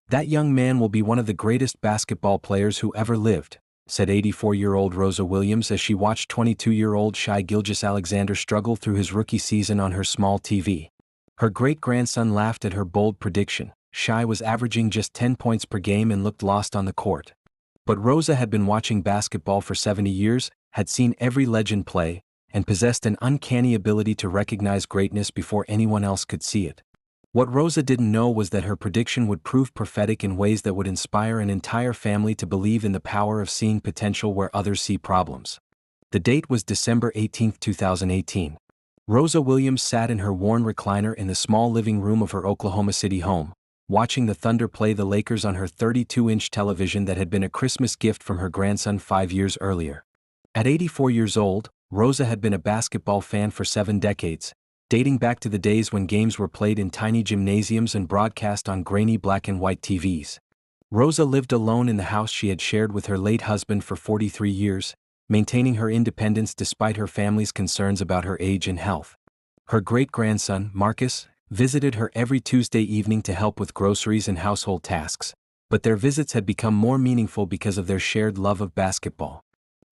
"That young man will be one of the greatest basketball players who ever lived," said 84-year-old Rosa Williams as she watched 22-year-old Shai Gilgeous-Alexander struggle through his rookie season on her small TV. Her great-grandson laughed at her bold prediction. Shai was averaging just 10 points per game and looked lost on the court. But Rosa had been watching basketball for 70 years, had seen every legend play, and possessed an uncanny ability to recognize greatness before anyone else could see it. What Rosa didn't know was that her prediction would prove prophetic in ways that would inspire an entire family to believe in the power of seeing potential where others see problems. The date was December 18, 2018. Rosa Williams sat in her worn recliner in the small living room of her Oklahoma City home, watching the Thunder play the Lakers on her 32-inch television that had been a Christmas gift from her grandson 5 years earlier. At 84 years old, Rosa had been a basketball fan for 7 decades, dating back to the days when games were played in tiny gymnasiums and broadcast on grainy black and white TVs. Rosa lived alone in the house she had shared with her late husband for 43 years, maintaining her independence despite her family's concerns about her age and health. Her great-grandson, Marcus, visited her every Tuesday evening to help with groceries and household tasks, but their visits had become more meaningful because of their shared love of basketball.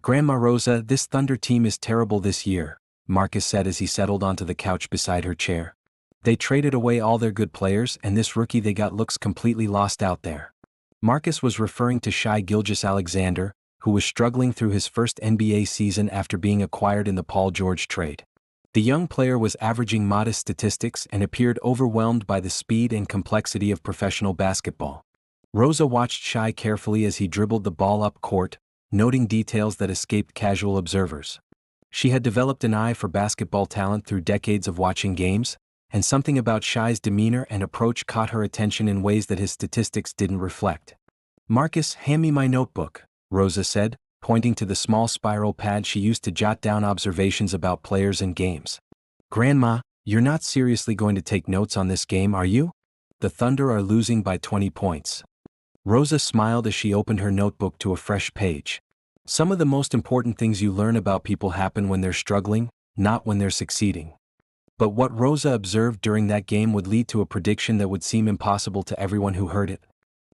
"Grandma Rosa, this Thunder team is terrible this year," Marcus said as he settled onto the couch beside her chair. "They traded away all their good players and this rookie they got looks completely lost out there." Marcus was referring to Shai Gilgeous-Alexander, who was struggling through his first NBA season after being acquired in the Paul George trade. The young player was averaging modest statistics and appeared overwhelmed by the speed and complexity of professional basketball. Rosa watched Shai carefully as he dribbled the ball up court, noting details that escaped casual observers. She had developed an eye for basketball talent through decades of watching games, and something about Shai's demeanor and approach caught her attention in ways that his statistics didn't reflect. "Marcus, hand me my notebook," Rosa said, pointing to the small spiral pad she used to jot down observations about players and games. "Grandma, you're not seriously going to take notes on this game, are you? The Thunder are losing by 20 points. Rosa smiled as she opened her notebook to a fresh page. "Some of the most important things you learn about people happen when they're struggling, not when they're succeeding." But what Rosa observed during that game would lead to a prediction that would seem impossible to everyone who heard it.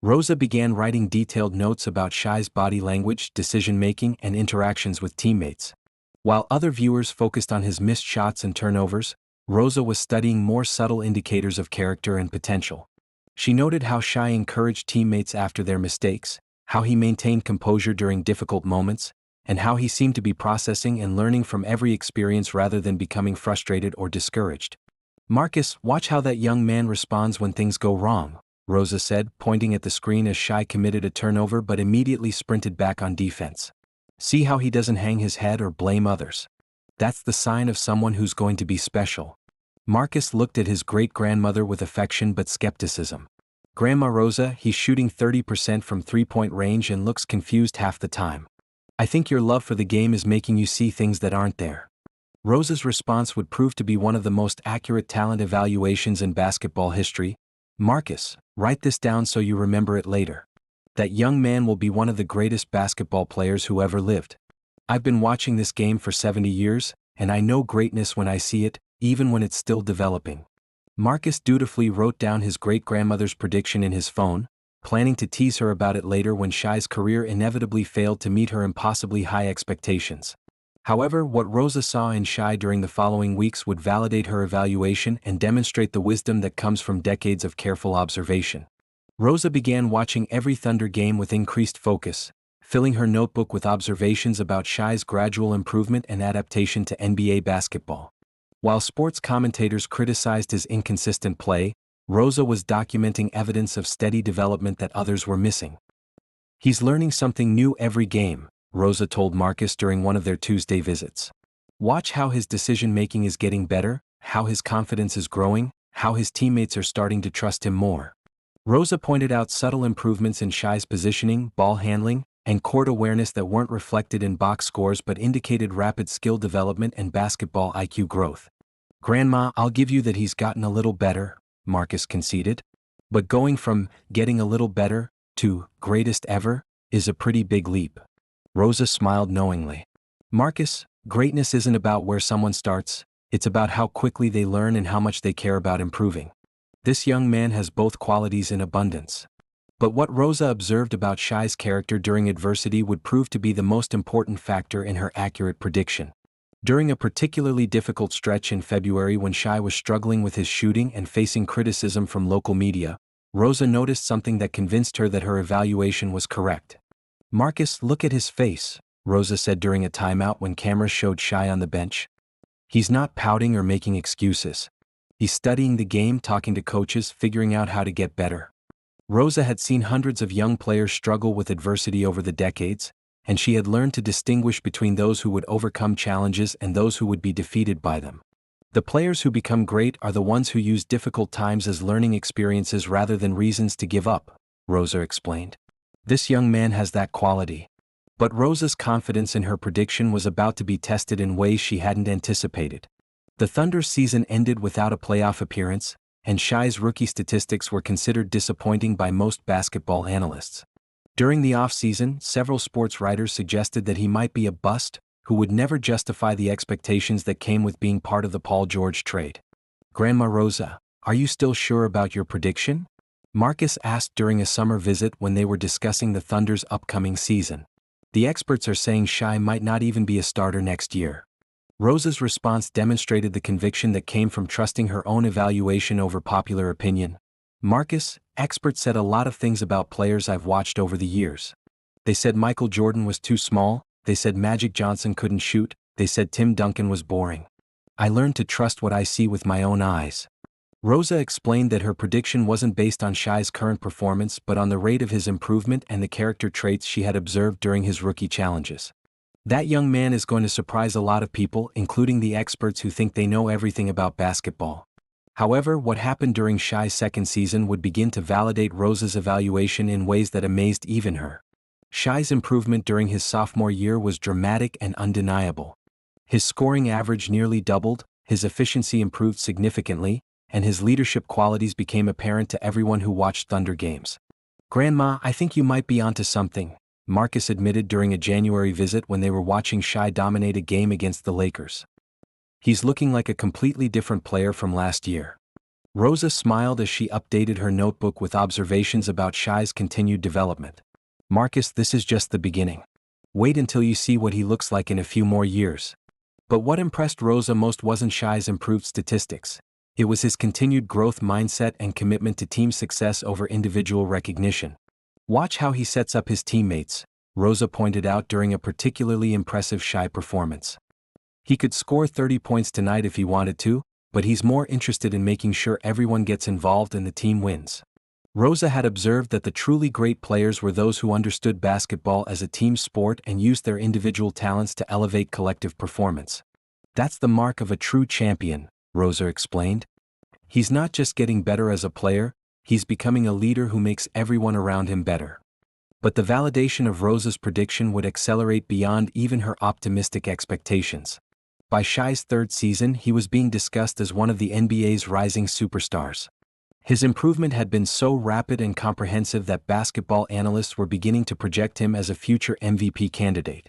Rosa began writing detailed notes about Shai's body language, decision-making, and interactions with teammates. While other viewers focused on his missed shots and turnovers, Rosa was studying more subtle indicators of character and potential. She noted how Shai encouraged teammates after their mistakes, how he maintained composure during difficult moments, and how he seemed to be processing and learning from every experience rather than becoming frustrated or discouraged. "Marcus, watch how that young man responds when things go wrong," Rosa said, pointing at the screen as Shai committed a turnover but immediately sprinted back on defense. "See how he doesn't hang his head or blame others. That's the sign of someone who's going to be special." Marcus looked at his great-grandmother with affection but skepticism. "Grandma Rosa, he's shooting 30% from three-point range and looks confused half the time. I think your love for the game is making you see things that aren't there." Rosa's response would prove to be one of the most accurate talent evaluations in basketball history. "Marcus, write this down so you remember it later. That young man will be one of the greatest basketball players who ever lived. I've been watching this game for 70 years, and I know greatness when I see it, even when it's still developing." Marcus dutifully wrote down his great-grandmother's prediction in his phone, planning to tease her about it later when Shai's career inevitably failed to meet her impossibly high expectations. However, what Rosa saw in Shai during the following weeks would validate her evaluation and demonstrate the wisdom that comes from decades of careful observation. Rosa began watching every Thunder game with increased focus, filling her notebook with observations about Shai's gradual improvement and adaptation to NBA basketball. While sports commentators criticized his inconsistent play, Rosa was documenting evidence of steady development that others were missing. "He's learning something new every game," Rosa told Marcus during one of their Tuesday visits. "Watch how his decision-making is getting better, how his confidence is growing, how his teammates are starting to trust him more." Rosa pointed out subtle improvements in Shai's positioning, ball handling, and court awareness that weren't reflected in box scores but indicated rapid skill development and basketball IQ growth. "Grandma, I'll give you that he's gotten a little better," Marcus conceded. "But going from getting a little better to greatest ever is a pretty big leap." Rosa smiled knowingly. "Marcus, greatness isn't about where someone starts, it's about how quickly they learn and how much they care about improving. This young man has both qualities in abundance." But what Rosa observed about Shai's character during adversity would prove to be the most important factor in her accurate prediction. During a particularly difficult stretch in February when Shai was struggling with his shooting and facing criticism from local media, Rosa noticed something that convinced her that her evaluation was correct. "Marcus, look at his face," Rosa said during a timeout when cameras showed Shai on the bench. "He's not pouting or making excuses. He's studying the game, talking to coaches, figuring out how to get better." Rosa had seen hundreds of young players struggle with adversity over the decades, and she had learned to distinguish between those who would overcome challenges and those who would be defeated by them. "The players who become great are the ones who use difficult times as learning experiences rather than reasons to give up," Rosa explained. "This young man has that quality." But Rosa's confidence in her prediction was about to be tested in ways she hadn't anticipated. The Thunder's season ended without a playoff appearance, and Shai's rookie statistics were considered disappointing by most basketball analysts. During the offseason, several sports writers suggested that he might be a bust who would never justify the expectations that came with being part of the Paul George trade. "Grandma Rosa, are you still sure about your prediction?" Marcus asked during a summer visit when they were discussing the Thunder's upcoming season. "The experts are saying Shai might not even be a starter next year." Rosa's response demonstrated the conviction that came from trusting her own evaluation over popular opinion. "Marcus, experts said a lot of things about players I've watched over the years. They said Michael Jordan was too small, they said Magic Johnson couldn't shoot, they said Tim Duncan was boring. I learned to trust what I see with my own eyes." Rosa explained that her prediction wasn't based on Shai's current performance but on the rate of his improvement and the character traits she had observed during his rookie challenges. "That young man is going to surprise a lot of people, including the experts who think they know everything about basketball." However, what happened during Shai's second season would begin to validate Rosa's evaluation in ways that amazed even her. Shai's improvement during his sophomore year was dramatic and undeniable. His scoring average nearly doubled, his efficiency improved significantly, and his leadership qualities became apparent to everyone who watched Thunder games. "Grandma, I think you might be onto something," Marcus admitted during a January visit when they were watching Shai dominate a game against the Lakers. "He's looking like a completely different player from last year." Rosa smiled as she updated her notebook with observations about Shai's continued development. "Marcus, this is just the beginning. Wait until you see what he looks like in a few more years." But what impressed Rosa most wasn't Shai's improved statistics. It was his continued growth mindset and commitment to team success over individual recognition. "Watch how he sets up his teammates," Rosa pointed out during a particularly impressive Shai performance. "He could score 30 points tonight if he wanted to, but he's more interested in making sure everyone gets involved and the team wins." Rosa had observed that the truly great players were those who understood basketball as a team sport and used their individual talents to elevate collective performance. "That's the mark of a true champion," Rosa explained. "He's not just getting better as a player, he's becoming a leader who makes everyone around him better." But the validation of Rosa's prediction would accelerate beyond even her optimistic expectations. By Shai's third season, he was being discussed as one of the NBA's rising superstars. His improvement had been so rapid and comprehensive that basketball analysts were beginning to project him as a future MVP candidate.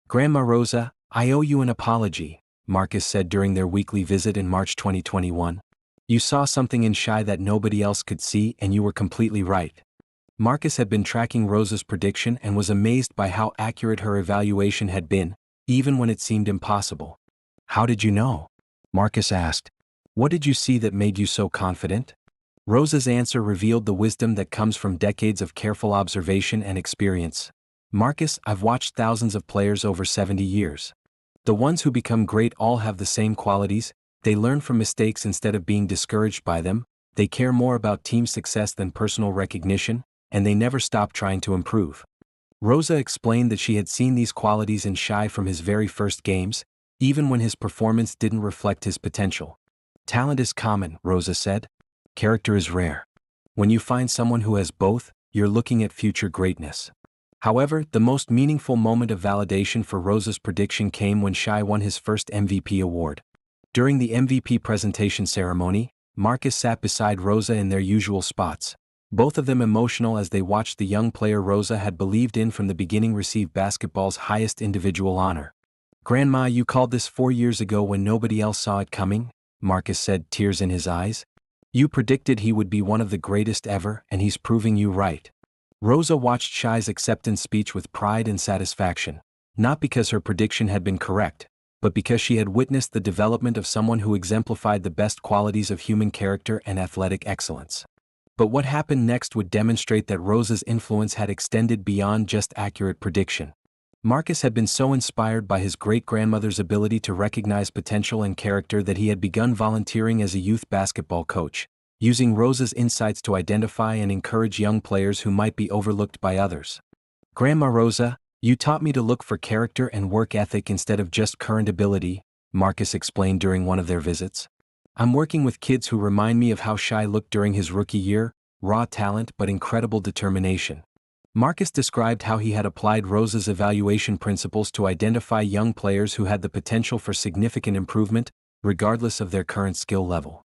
"Grandma Rosa, I owe you an apology," Marcus said during their weekly visit in March 2021. "You saw something in Shai that nobody else could see and you were completely right." Marcus had been tracking Rosa's prediction and was amazed by how accurate her evaluation had been, even when it seemed impossible. "How did you know?" Marcus asked. "What did you see that made you so confident?" Rosa's answer revealed the wisdom that comes from decades of careful observation and experience. "Marcus, I've watched thousands of players over 70 years. The ones who become great all have the same qualities. They learn from mistakes instead of being discouraged by them, they care more about team success than personal recognition, and they never stop trying to improve." Rosa explained that she had seen these qualities in Shai from his very first games, even when his performance didn't reflect his potential. "Talent is common," Rosa said. "Character is rare. When you find someone who has both, you're looking at future greatness." However, the most meaningful moment of validation for Rosa's prediction came when Shai won his first MVP award. During the MVP presentation ceremony, Marcus sat beside Rosa in their usual spots, both of them emotional as they watched the young player Rosa had believed in from the beginning receive basketball's highest individual honor. "Grandma, you called this 4 years ago when nobody else saw it coming," Marcus said, tears in his eyes. "You predicted he would be one of the greatest ever, and he's proving you right." Rosa watched Shai's acceptance speech with pride and satisfaction, not because her prediction had been correct, but because she had witnessed the development of someone who exemplified the best qualities of human character and athletic excellence. But what happened next would demonstrate that Rosa's influence had extended beyond just accurate prediction. Marcus had been so inspired by his great-grandmother's ability to recognize potential and character that he had begun volunteering as a youth basketball coach, using Rosa's insights to identify and encourage young players who might be overlooked by others. "Grandma Rosa, you taught me to look for character and work ethic instead of just current ability," Marcus explained during one of their visits. "I'm working with kids who remind me of how Shai looked during his rookie year, raw talent but incredible determination." Marcus described how he had applied Rosa's evaluation principles to identify young players who had the potential for significant improvement, regardless of their current skill level.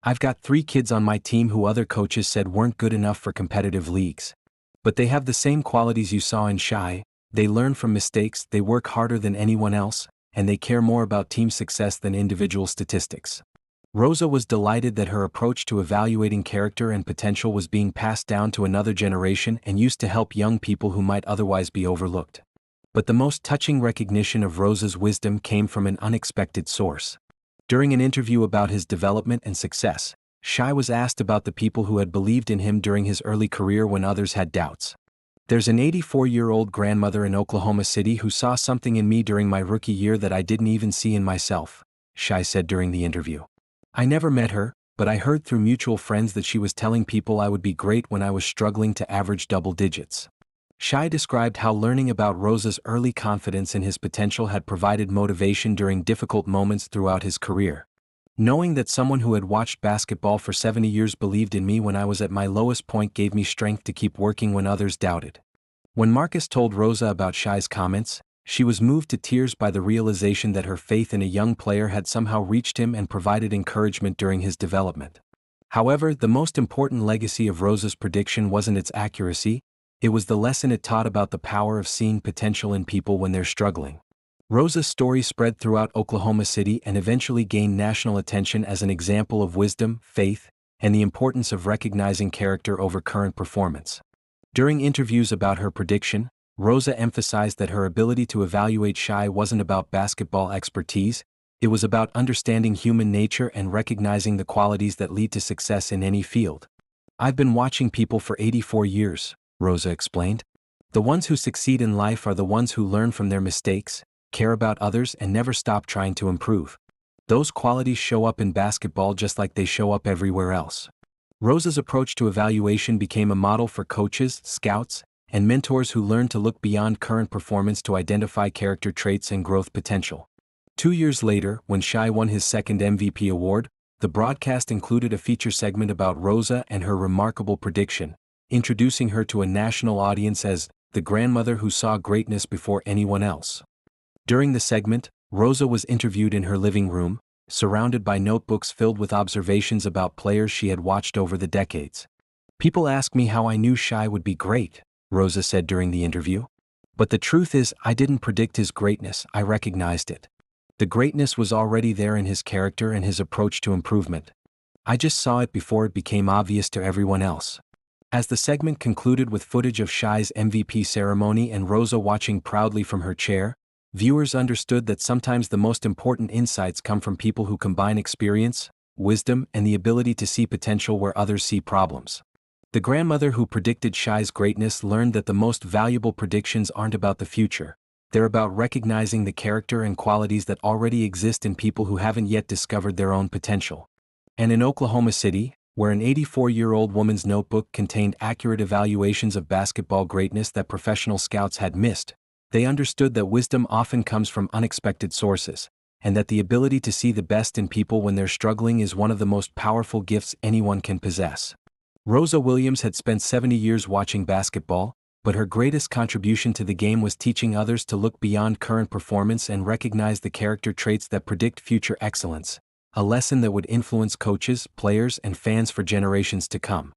"I've got 3 kids on my team who other coaches said weren't good enough for competitive leagues. But they have the same qualities you saw in Shai. They learn from mistakes, they work harder than anyone else, and they care more about team success than individual statistics." Rosa was delighted that her approach to evaluating character and potential was being passed down to another generation and used to help young people who might otherwise be overlooked. But the most touching recognition of Rosa's wisdom came from an unexpected source. During an interview about his development and success, Shai was asked about the people who had believed in him during his early career when others had doubts. "There's an 84-year-old grandmother in Oklahoma City who saw something in me during my rookie year that I didn't even see in myself," Shai said during the interview. "I never met her, but I heard through mutual friends that she was telling people I would be great when I was struggling to average double digits." Shai described how learning about Rosa's early confidence in his potential had provided motivation during difficult moments throughout his career. "Knowing that someone who had watched basketball for 70 years believed in me when I was at my lowest point gave me strength to keep working when others doubted." When Marcus told Rosa about Shai's comments, she was moved to tears by the realization that her faith in a young player had somehow reached him and provided encouragement during his development. However, the most important legacy of Rosa's prediction wasn't its accuracy, it was the lesson it taught about the power of seeing potential in people when they're struggling. Rosa's story spread throughout Oklahoma City and eventually gained national attention as an example of wisdom, faith, and the importance of recognizing character over current performance. During interviews about her prediction, Rosa emphasized that her ability to evaluate Shai wasn't about basketball expertise, it was about understanding human nature and recognizing the qualities that lead to success in any field. "I've been watching people for 84 years, Rosa explained. "The ones who succeed in life are the ones who learn from their mistakes, care about others, and never stop trying to improve. Those qualities show up in basketball just like they show up everywhere else." Rosa's approach to evaluation became a model for coaches, scouts, and mentors who learned to look beyond current performance to identify character traits and growth potential. 2 years later, when Shai won his second MVP award, the broadcast included a feature segment about Rosa and her remarkable prediction, introducing her to a national audience as the grandmother who saw greatness before anyone else. During the segment, Rosa was interviewed in her living room, surrounded by notebooks filled with observations about players she had watched over the decades. "People ask me how I knew Shai would be great," Rosa said during the interview. "But the truth is, I didn't predict his greatness, I recognized it. The greatness was already there in his character and his approach to improvement. I just saw it before it became obvious to everyone else." As the segment concluded with footage of Shai's MVP ceremony and Rosa watching proudly from her chair, viewers understood that sometimes the most important insights come from people who combine experience, wisdom, and the ability to see potential where others see problems. The grandmother who predicted Shai's greatness learned that the most valuable predictions aren't about the future, they're about recognizing the character and qualities that already exist in people who haven't yet discovered their own potential. And in Oklahoma City, where an 84-year-old woman's notebook contained accurate evaluations of basketball greatness that professional scouts had missed, they understood that wisdom often comes from unexpected sources, and that the ability to see the best in people when they're struggling is one of the most powerful gifts anyone can possess. Rosa Williams had spent 70 years watching basketball, but her greatest contribution to the game was teaching others to look beyond current performance and recognize the character traits that predict future excellence, a lesson that would influence coaches, players, and fans for generations to come.